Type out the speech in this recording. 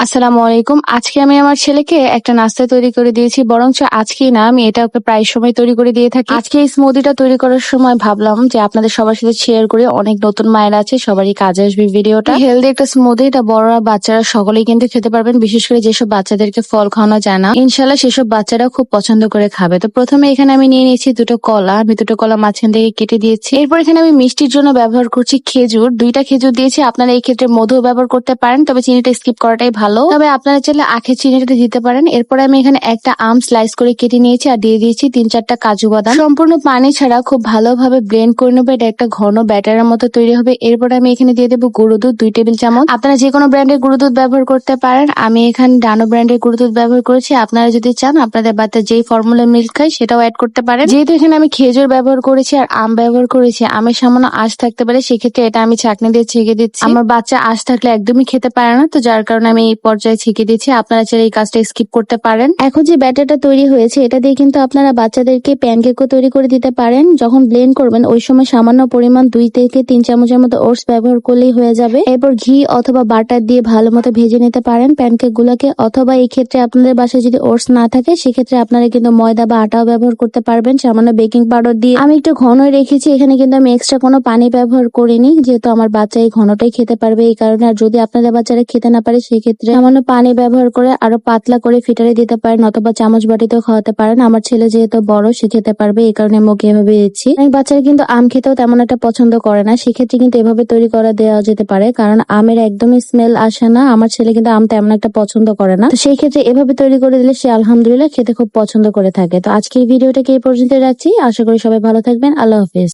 আসসালামু আলাইকুম। আজকে আমি আমার ছেলেকে একটা নাস্তা তৈরি করে দিয়েছি। বরঞ্চ আজকেই না, আমি এটা ওকে প্রায় সময় তৈরি করে দিয়ে থাকি। আজকে এই স্মুদিটা তৈরি করার সময় ভাবলাম যে আপনাদের সবার সাথে শেয়ার করি। অনেক নতুন মায়েরা আছে, সবারই কাজে আসবে ভিডিওটা। হেলদি একটা স্মুদি, এটা বড়রা বাচ্চারা সকলেই কিন্তু খেতে পারবেন। বিশেষ করে যেসব বাচ্চাদেরকে ফল খাওয়ানো যায় না, ইনশাল্লাহ সেসব বাচ্চারা খুব পছন্দ করে খাবে। তো প্রথমে এখানে আমি নিয়ে নিয়েছি দুটো কলা। আমি দুটো কলা মাঝখান থেকে কেটে দিয়েছি। এরপর এখানে আমি মিষ্টির জন্য ব্যবহার করছি খেজুর। 2টা খেজুর দিয়েছি। আপনারা এই ক্ষেত্রে মধু ব্যবহার করতে পারেন, তবে চিনিটা স্কিপ করাটাই ভালো। তবে আপনারা চাইলে আখের চিনিটা দিতে পারেন। এরপরে আমি এখানে একটা আম স্লাইস করে কেটে নিয়েছি আর দিয়ে দিয়েছি 3-4টা কাজু বাদাম। সম্পূর্ণ পানি ছাড়া খুব ভালোভাবে ব্লেন্ড করে নেবো। এটা একটা ঘন ব্যাটারের মতো তৈরি হবে। এরপরে আমি এখানে দিয়ে দেবো গুঁড়ো দুধ 2 টেবিল চামচ। আপনারা যে কোনো ব্র্যান্ডের গুঁড়ো দুধ ব্যবহার করতে পারেন। আমি এখানে ডানো ব্র্যান্ডের গুঁড়ো দুধ ব্যবহার করেছি। আপনারা যদি চান আপনাদের বাচ্চা যেই ফর্মুলা মিল্ক খায় সেটাও অ্যাড করতে পারেন। যেহেতু এখানে আমি খেজুর ব্যবহার করেছি আর আম ব্যবহার করেছি, আমের সামান্য আঁশ থাকতে পারে, সেক্ষেত্রে এটা আমি ছাঁকনি দিয়ে ছেঁকে দিচ্ছি। আমার বাচ্চা আঁশ থাকলে একদমই খেতে পারে না, তো যার কারণে আমি এই পর্যায়ে ছেঁকে দিচ্ছি। আপনারা চাইলে এই কাজটা স্কিপ করতে পারেন। এখন যে ব্যাটারটা তৈরি হয়েছে এটা দিয়ে কিন্তু আপনারা বাচ্চাদেরকে প্যানকেকও তৈরি করে দিতে পারেন। যখন ব্লেন্ড করবেন ওই সময় সামান্য পরিমাণ 2 থেকে 3 চামচের মতো ওটস ব্যবহার করলেই হয়ে যাবে। এরপর ঘি অথবা বাটার দিয়ে ভালো মতো ভেজে নিতে পারেন প্যানকেক গুলাকে, অথবা এই ক্ষেত্রে আপনাদের বাসায় যদি ওটস না থাকে সেক্ষেত্রে আপনারা কিন্তু ময়দা বা আটাও ব্যবহার করতে পারবেন সামান্য বেকিং পাউডার দিয়ে। আমি একটু ঘনই রেখেছি, এখানে কিন্তু আমি এক্সট্রা কোনো পানি ব্যবহার করিনি, যেহেতু আমার বাচ্চা এই ঘনটাই খেতে পারবে এই কারণে। আর যদি আপনাদের বাচ্চারা খেতে না পারে সেক্ষেত্রে সামান্য পানি ব্যবহার করে আরো পাতলা করে ফিটারে দিতে পারেন, অথবা চামচ বাটিতেও খাওয়াতে পারেন। আমার ছেলে যেহেতু বড় সে খেতে পারবে এই কারণে আমি ওকে এভাবে দিচ্ছি। বাচ্চারা কিন্তু আম খেতেও তেমন একটা পছন্দ করে না, সেক্ষেত্রে কিন্তু এভাবে তৈরি করে দেওয়া যেতে পারে, কারণ আমের একদমই স্মেল আসে না। আমার ছেলে কিন্তু আম তেমন একটা পছন্দ করে না, তো সেই ক্ষেত্রে এভাবে তৈরি করে দিলে সে আলহামদুলিল্লাহ খেতে খুব পছন্দ করে থাকে। তো আজকের ভিডিওটাকে এই পর্যন্ত রাখছি। আশা করি সবাই ভালো থাকবেন। আল্লাহ হাফেজ।